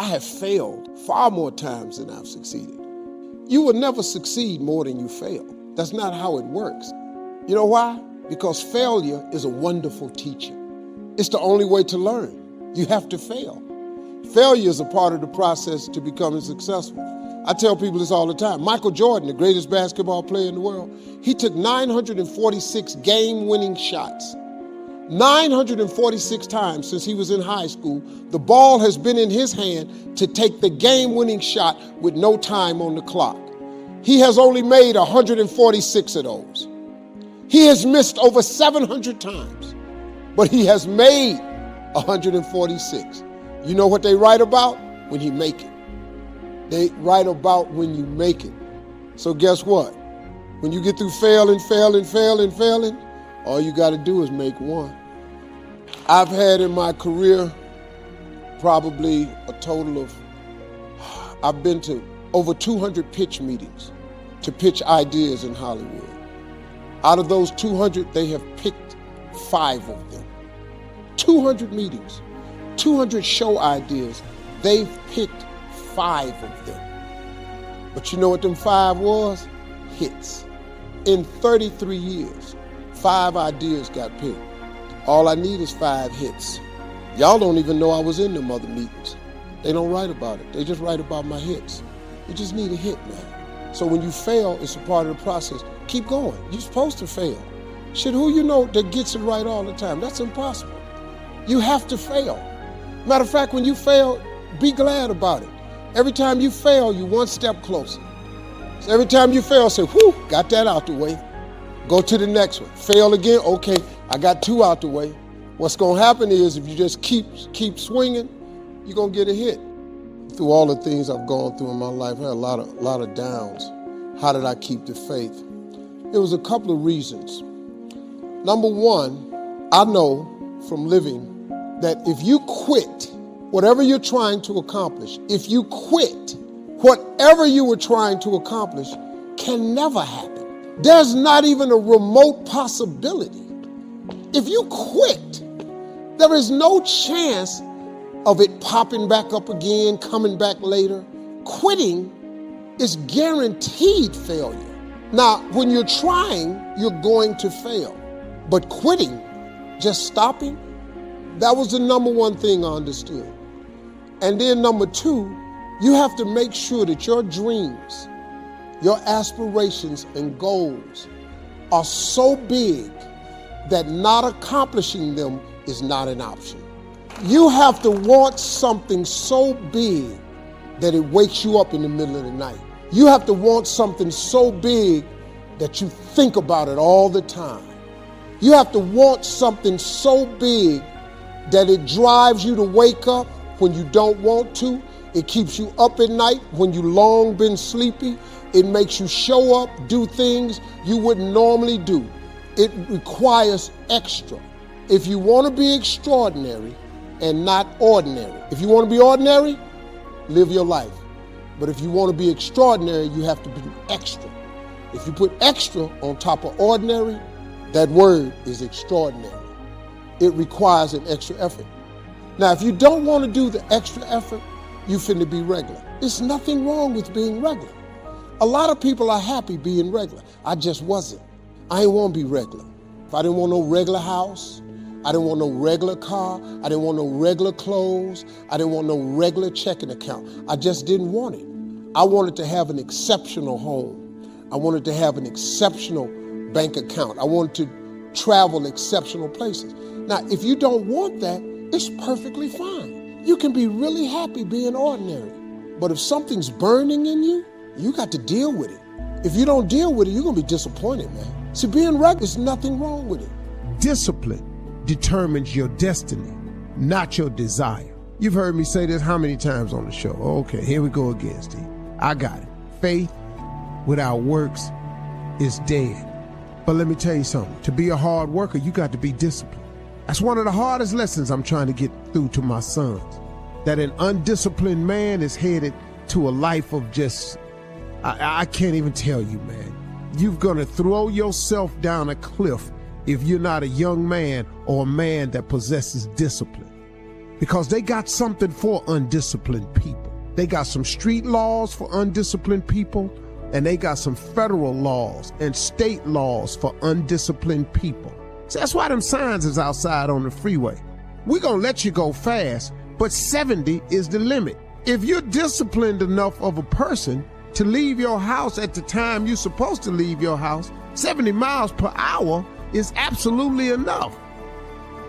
I have failed far more times than I've succeeded. You will never succeed more than you fail. That's not how it works. You know why? Because failure is a wonderful teacher. It's the only way to learn. You have to fail. Failure is a part of the process to becoming successful. I tell people this all the time. Michael Jordan, the greatest basketball player in the world, he took 946 game-winning shots. 946 times since he was in high school, the ball has been in his hand to take the game-winning shot with no time on the clock. He has only made 146 of those. He has missed over 700 times, but he has made 146. You know what they write about? When you make it. They write about when you make it. So guess what? When you get through failing, all you got to do is make one. I've had in my career probably a total of, I've been to over 200 pitch meetings to pitch ideas in Hollywood. Out of those 200, they have picked 5 of them. 200 meetings, 200 show ideas, they've picked 5 of them. But you know what them 5 was? Hits. In 33 years, 5 ideas got picked. All I need is 5 hits. Y'all don't even know I was in them other meetings. They don't write about it. They just write about my hits. You just need a hit, man. So when you fail, it's a part of the process. Keep going. You're supposed to fail. Shit, who you know that gets it right all the time? That's impossible. You have to fail. Matter of fact, when you fail, be glad about it. Every time you fail, you're one step closer. So every time you fail, say, whew, got that out the way. Go to the next one. Fail again, okay, I got 2 out the way. What's gonna happen is if you just keep swinging, you're gonna get a hit. Through all the things I've gone through in my life, I had a lot of downs. How did I keep the faith? There was a couple of reasons. Number one, I know from living that if you quit whatever you're trying to accomplish, if you quit, whatever you were trying to accomplish can never happen. There's not even a remote possibility. If you quit, there is no chance of it popping back up again, coming back later. Quitting is guaranteed failure. Now, when you're trying, you're going to fail. But quitting, just stopping, that was the number one thing I understood. And then number 2, you have to make sure that your dreams, your aspirations and goals are so big that not accomplishing them is not an option. You have to want something so big that it wakes you up in the middle of the night. You have to want something so big that you think about it all the time. You have to want something so big that it drives you to wake up when you don't want to. It keeps you up at night when you long been sleepy. It makes you show up, do things you wouldn't normally do. It requires extra. If you want to be extraordinary and not ordinary, if you want to be ordinary, live your life. But if you want to be extraordinary, you have to be extra. If you put extra on top of ordinary, that word is extraordinary. It requires an extra effort. Now, if you don't want to do the extra effort, you finna be regular. There's nothing wrong with being regular. A lot of people are happy being regular. I just wasn't. I didn't want to be regular. If I didn't want no regular house, I didn't want no regular car, I didn't want no regular clothes, I didn't want no regular checking account. I just didn't want it. I wanted to have an exceptional home. I wanted to have an exceptional bank account. I wanted to travel exceptional places. Now, if you don't want that, it's perfectly fine. You can be really happy being ordinary. But if something's burning in you, you got to deal with it. If you don't deal with it, you're going to be disappointed, man. See, being regular, there's nothing wrong with it. Discipline determines your destiny, not your desire. You've heard me say this how many times on the show? Okay, here we go again, Steve. I got it. Faith without works is dead. But let me tell you something. To be a hard worker, you got to be disciplined. That's one of the hardest lessons I'm trying to get through to my sons. That an undisciplined man is headed to a life of just, I can't even tell you, man. You're gonna throw yourself down a cliff if you're not a young man or a man that possesses discipline. because they got something for undisciplined people. They got some street laws for undisciplined people, and they got some federal laws and state laws for undisciplined people. So that's why them signs is outside on the freeway. We're gonna let you go fast, but 70 is the limit. If you're disciplined enough of a person to leave your house at the time you're supposed to leave your house, 70 miles per hour is absolutely enough.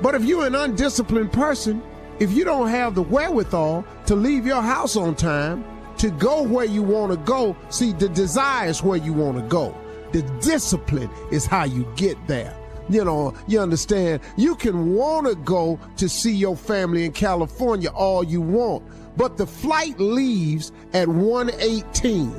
But if you're an undisciplined person, if you don't have the wherewithal to leave your house on time, to go where you want to go, see, the desire is where you want to go. The discipline is how you get there. You know, you understand? You can want to go to see your family in California all you want, but the flight leaves at 1:18.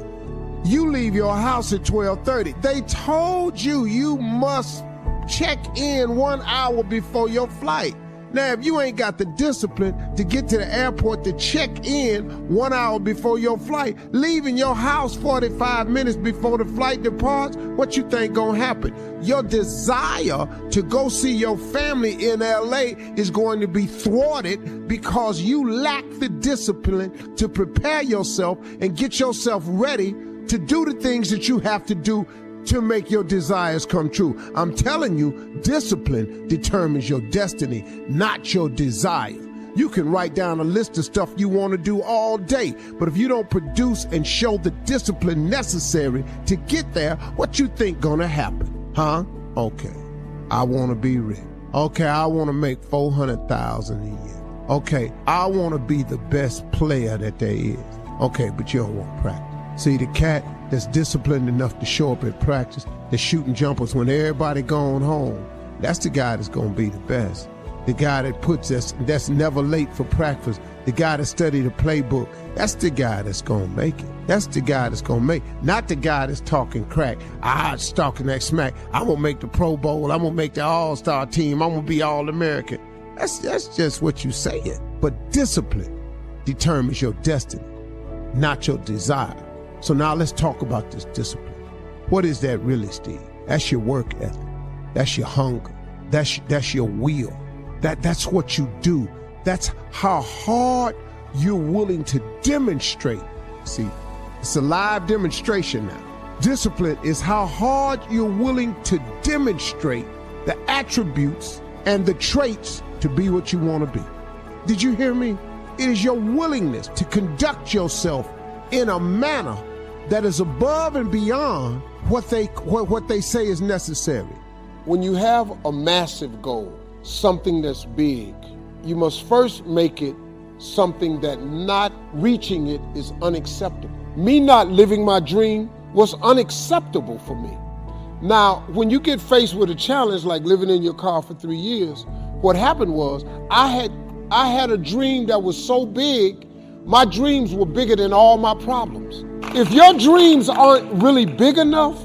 You leave your house at 12:30. They told you you must check in 1 hour before your flight. Now, if you ain't got the discipline to get to the airport to check in 1 hour before your flight, leaving your house 45 minutes before the flight departs, what you think gonna happen? Your desire to go see your family in LA is going to be thwarted because you lack the discipline to prepare yourself and get yourself ready to do the things that you have to do to make your desires come true. I'm telling you, discipline determines your destiny, not your desire. You can write down a list of stuff you want to do all day, but if you don't produce and show the discipline necessary to get there, what you think gonna happen? Huh? Okay, I want to be rich. Okay, I want to make $400,000 a year. Okay, I want to be the best player that there is. Okay, but you don't want practice. See, the cat that's disciplined enough to show up at practice, that's shooting jumpers when everybody gone home, that's the guy that's going to be the best. The guy that puts us, that's never late for practice, the guy that studied the playbook, that's the guy that's going to make it. That's the guy that's going to make it. Not the guy that's talking crack. It's talking that smack. I'm going to make the Pro Bowl. I'm going to make the All-Star team. I'm going to be All-American. That's just what you saying. But discipline determines your destiny, not your desire. So now let's talk about this discipline. What is that really, Steve? That's your work ethic. That's your hunger. That's your will. That's what you do. That's how hard you're willing to demonstrate. See, it's a live demonstration now. Discipline is how hard you're willing to demonstrate the attributes and the traits to be what you want to be. Did you hear me? It is your willingness to conduct yourself in a manner that is above and beyond what they say is necessary. When you have a massive goal, something that's big, you must first make it something that not reaching it is unacceptable. Me not living my dream was unacceptable for me. Now, when you get faced with a challenge like living in your car for 3 years, what happened was I had a dream that was so big, my dreams were bigger than all my problems. If your dreams aren't really big enough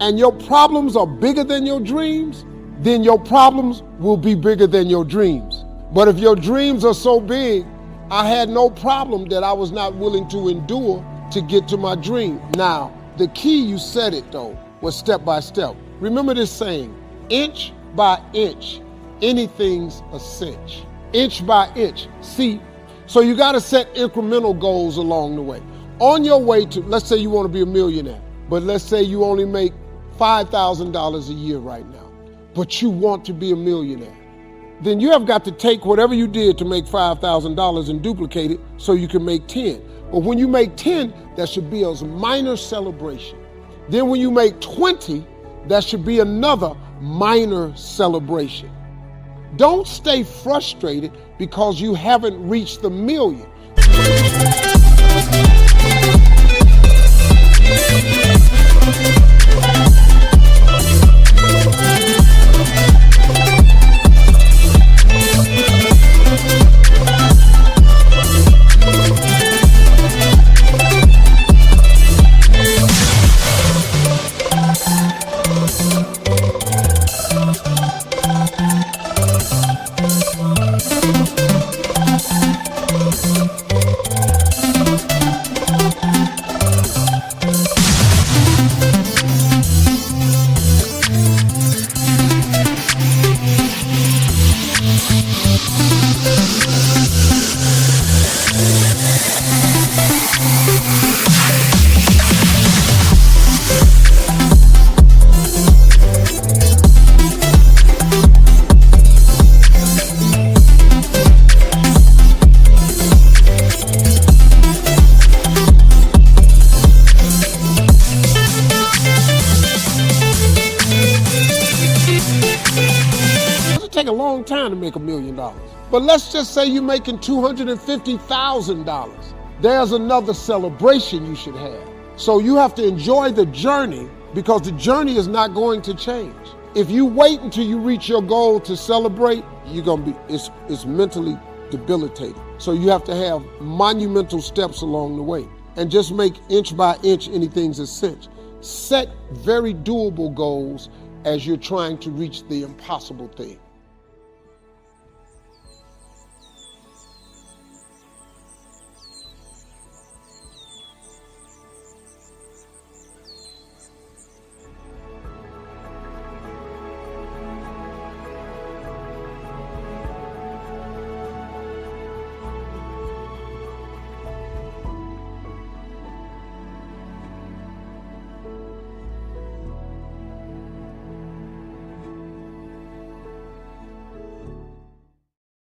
and your problems are bigger than your dreams, then your problems will be bigger than your dreams. But if your dreams are so big, I had no problem that I was not willing to endure to get to my dream. Now, the key, you said it though, was step by step. Remember this saying, inch by inch, anything's a cinch. Inch by inch. See, so you got to set incremental goals along the way. On your way to, let's say you want to be a millionaire, but let's say you only make $5,000 a year right now, but you want to be a millionaire. Then you have got to take whatever you did to make $5,000 and duplicate it so you can make 10. But when you make 10, that should be a minor celebration. Then when you make 20, that should be another minor celebration. Don't stay frustrated because you haven't reached the million. take a long time to make $1 million. But let's just say you're making $250,000. There's another celebration you should have. So you have to enjoy the journey, because the journey is not going to change. If you wait until you reach your goal to celebrate, it's mentally debilitating. So you have to have monumental steps along the way, and just make inch by inch anything's a cinch. Set very doable goals as you're trying to reach the impossible thing.